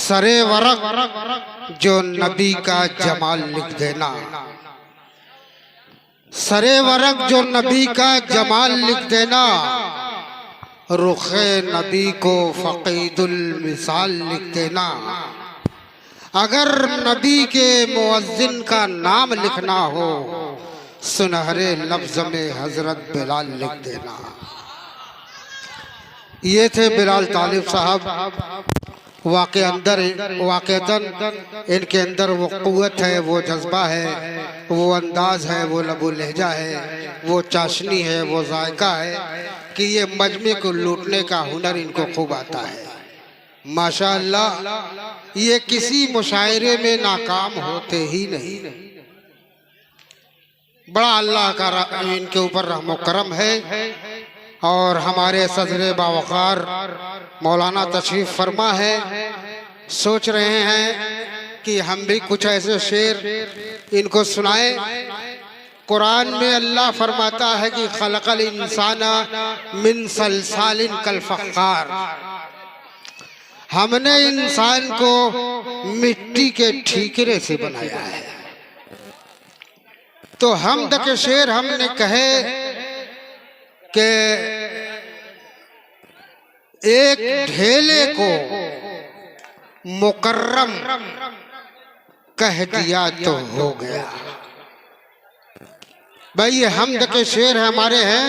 सरे वरक जो नबी का जमाल लिख देना, सरे वरक जो नबी का जमाल लिख देना, रुखे नबी को फकीदुल मिसाल लिख देना। अगर नबी के मुअज्जिन का नाम लिखना हो, सुनहरे लफ्ज में हजरत बिलाल लिख देना। ये थे बिलाल तालिब साहब। वाक़तन इनके अंदर वो क़ुव्वत है, वो जज्बा है, वो अंदाज़ है, वो लबो लहजा है, वो चाशनी है, वो जायका है कि ये मजमे को लूटने का हुनर इनको खूब आता है। माशाअल्लाह, ये किसी मुशायरे में नाकाम होते ही नहीं। बड़ा अल्लाह का इनके ऊपर रहमो करम है। और हमारे सदरे बावकार मौलाना तशरीफ फरमा है, सोच रहे हैं कि हम भी कुछ ऐसे शेर इनको सुनाए। कुरान में अल्लाह फरमाता है कि खलकल इंसाना मिन सलसालिन कल फख्खार, हमने इंसान को मिट्टी के ठीकरे से बनाया है। तो हमद के शेर हमने कहे कि एक ढेले को मुकर्रम कह दिया तो हो गया। भाई ये हमद के शेर हमारे हैं।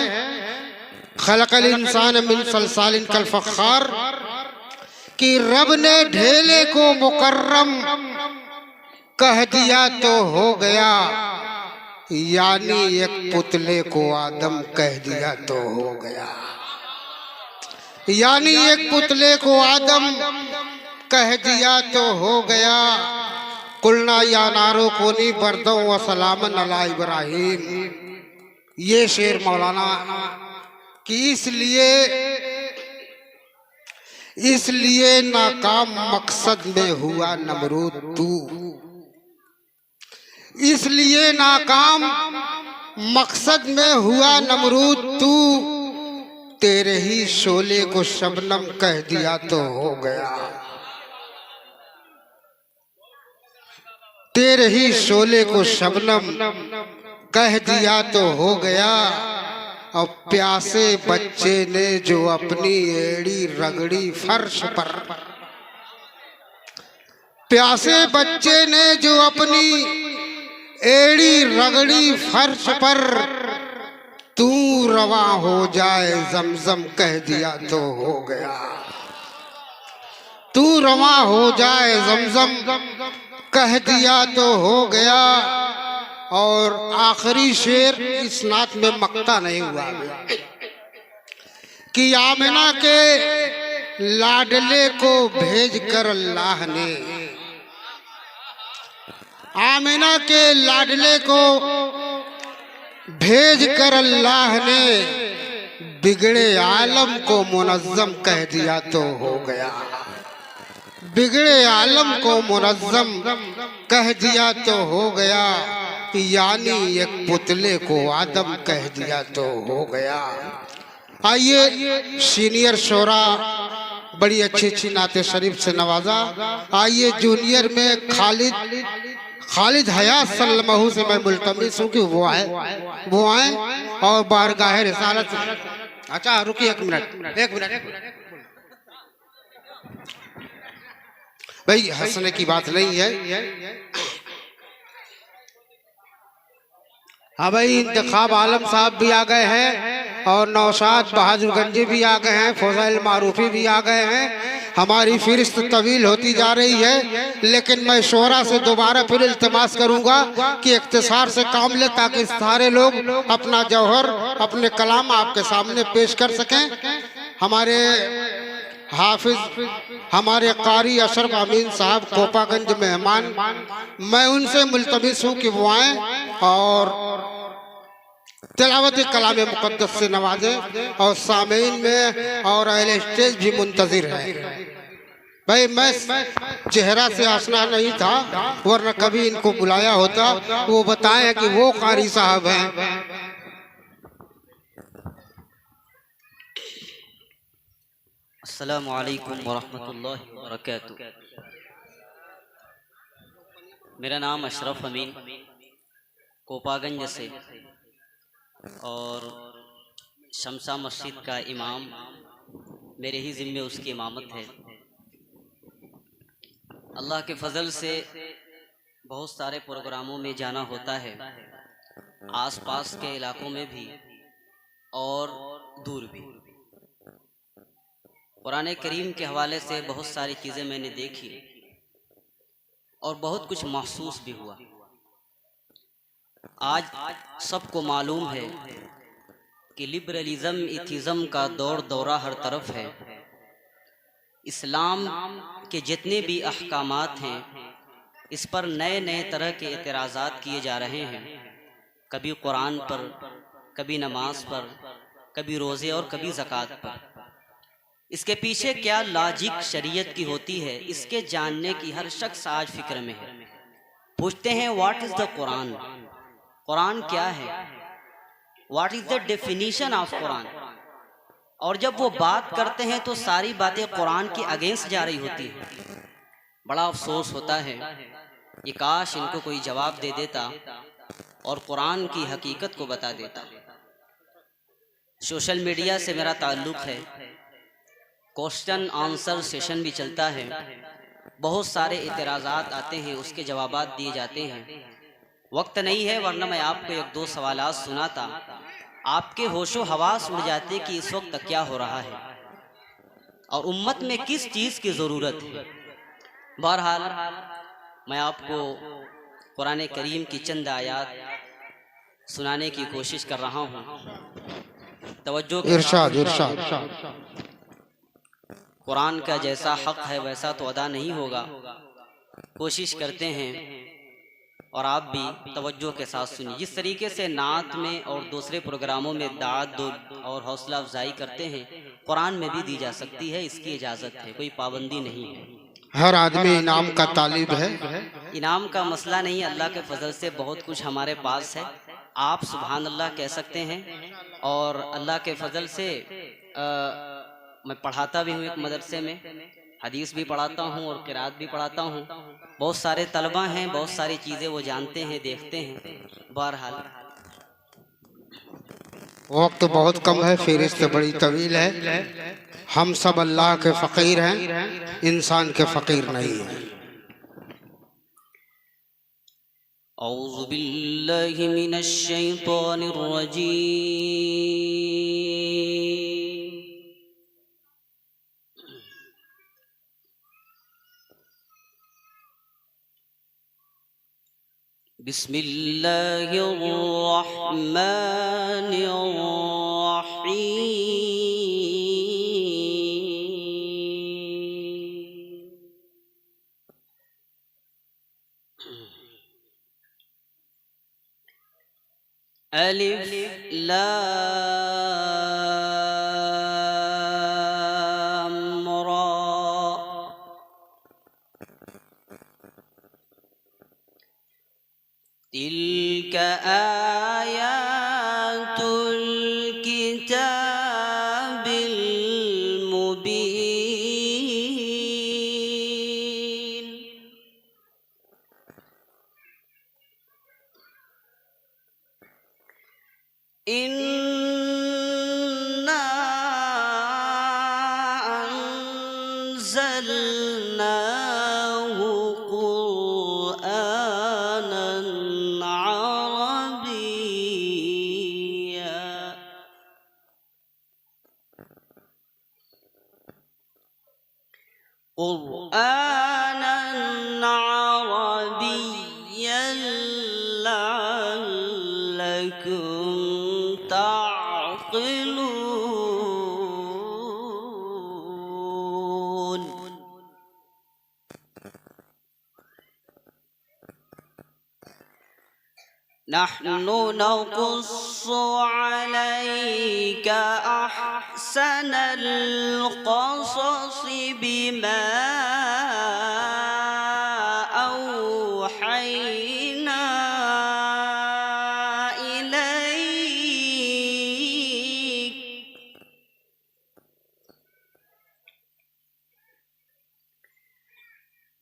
खलकल इंसान मिन सलसालिन कल फख्खार, कि रब ने ढेले को मुकर्रम कह दिया तो हो गया, यानी एक पुतले को आदम कह दिया तो हो गया। यानी एक पुतले को आदम कह दिया तो हो गया। कुलना या नारो कोनी बरदो व सलामन अला इब्राहिम। ये शेर मौलाना कि इसलिए नाकाम मकसद में हुआ नमरूद तू, इसलिए नाकाम मकसद में हुआ नमरूद तू, तेरे ही शोले को शबनम कह दिया तो हो गया। तेरे ही शोले को शबनम कह दिया तो हो गया। और प्यासे बच्चे ने जो अपनी एड़ी रगड़ी फर्श पर, प्यासे बच्चे ने जो अपनी एड़ी रगड़ी फर्श पर, तू रवा हो जाए जमजम कह दिया तो हो गया। तू रवा हो जाए जमजम कह दिया तो हो गया। और आखिरी शेर इस नात में मक्ता नहीं हुआ कि आमिना के लाडले को भेजकर अल्लाह ने, आमिना के लाडले को भेजकर अल्लाह ने बिगड़े आलम को मुनज़्ज़म कह दिया तो हो गया। बिगड़े आलम को मुनज़्ज़म कह दिया तो हो गया, यानी एक पुतले को आदम कह दिया तो हो गया। आइए सीनियर शोरा बड़ी अच्छी अच्छी नाते शरीफ से नवाजा। आइए जूनियर में खालिद हयात सल्लल्लाहु से मैं मुल्तमिस हूँ कि वो आए और बारगाह रिसालत। अच्छा रुकिए एक मिनट भाई, हंसने की बात नहीं है। हाँ भाई, इंतखाब आलम साहब भी आ गए हैं और नौशाद बहादुरगंजी भी आ गए हैं, फौजाइल मारूफी भी आ गए हैं। हमारी फिरिस्त तवील होती जा रही है, लेकिन मैं शोहरा से दोबारा फिर इल्तिमास करूंगा कि इख्तिसार से काम ले, ताकि सारे लोग अपना जौहर, अपने कलाम आपके सामने पेश कर सकें। हमारे हाफिज, हमारे कारी अशरफ अमीन साहब कोपागंज मेहमान, मैं उनसे मुल्तमिस हूँ कि वो आए और तिलावत कलाम मुक़द्दस से नवाजें। और सामीन में और अहले स्टेज भी मुंतजिर है। भाई मैं चेहरा से आशना नहीं था, वरना कभी इनको बुलाया होता। वो बताएं कि वो कारी साहब हैं। अस्सलामु अलैकुम वरहमतुल्लाहि वबरकातुहू। मेरा नाम अशरफ अमीन कोपागंज से और शमसा मस्जिद का इमाम मेरे ही ज़िम्मे उसकी इमामत है। अल्लाह के फजल से बहुत सारे प्रोग्रामों में जाना होता है, आसपास के इलाकों में भी और दूर भी। कुरान करीम के हवाले से बहुत सारी चीज़ें मैंने देखी और बहुत कुछ महसूस भी हुआ। आज सबको मालूम है कि लिबरलिज़म इथिज़म का दौर दौरा हर तरफ है। इस्लाम के जितने भी अहकामात हैं इस पर नए नए तरह के एतराज़ात किए जा रहे हैं, कभी कुरान पर, कभी नमाज पर, कभी रोज़े और कभी ज़कात पर। इसके पीछे क्या लॉजिक शरीयत की होती है, इसके जानने की हर शख्स आज फिक्र में है। पूछते हैं what is the Quran, Quran क्या है, what is the definition of Quran. और जब वो बात करते हैं तो सारी बातें कुरान के अगेंस्ट जा रही होती हैं। बड़ा अफसोस होता है कि काश इनको कोई जवाब दे देता और कुरान की हकीकत को बता देता। सोशल मीडिया से मेरा ताल्लुक़ है, क्वेश्चन आंसर सेशन भी चलता है, बहुत सारे इतराज़ात आते हैं, उसके जवाबात दिए जाते हैं। वक्त नहीं है वरना मैं आपको एक दो सवालात सुनाता, आपके होशो हवास उड़ जाते कि इस वक्त क्या हो रहा है और उम्मत में किस चीज़ की ज़रूरत है। बहरहाल मैं आपको कुरान करीम की चंद आयात सुनाने की कोशिश कर रहा हूँ। तवज्जो के इरशाद साथ इरशाद। कुरान का जैसा हक है वैसा तो अदा नहीं होगा, कोशिश करते हैं और आप भी तवज्जो के साथ सुनिए। जिस तरीके से नात में और दूसरे प्रोग्रामों में दाद और हौसला अफजाई करते हैं, कुरान में भी दी जा सकती है, इसकी इजाज़त है, कोई पाबंदी नहीं है। हर आदमी इनाम का तालिब है। इनाम का मसला नहीं, अल्लाह के फजल से बहुत कुछ हमारे पास है। आप सुभान अल्लाह कह सकते हैं और अल्लाह के फजल से मैं पढ़ाता भी हूँ एक मदरसे में, हदीस भी पढ़ाता हूँ और किरात भी पढ़ाता हूँ। बहुत सारे तलबा हैं, बहुत सारी चीज़ें वो जानते हैं, देखते हैं। बहरहाल वक्त बहुत कम है, फ़हरिस्त बड़ी तवील है। हम सब अल्लाह के फ़कीर हैं, इंसान के फ़कीर नहीं हैं। औज़ु बिल्लाहि मिनश शैतानिर रजीम। बिस्मिल्लाहिर रहमानिर रहीम। अलिफ लाम रा। तिल्क आयातुल किताबिल मुबीन। इन्ना अंज़लनाहु क़ुरआनन अरबिय्या। क़ुरआनन अरबिय्यन लअल्लकुम ताक़िलून। नहनु नक़ुस्सु अलैका अहसनल क़ससि बिमा औहैना इलैक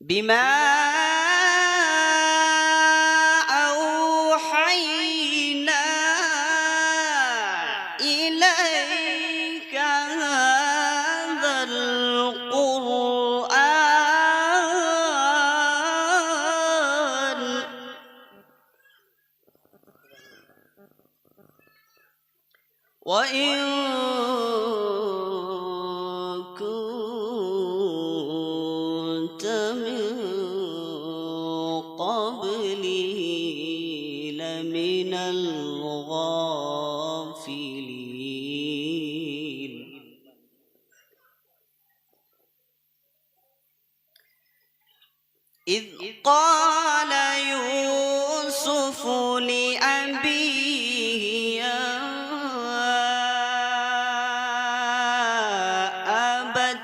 बिमा वइन कुंत मिन क़ब्लिही लमिनल गाफ़िलीन। इज़ क़ाल यूसुफ़ लिअबीही या अबत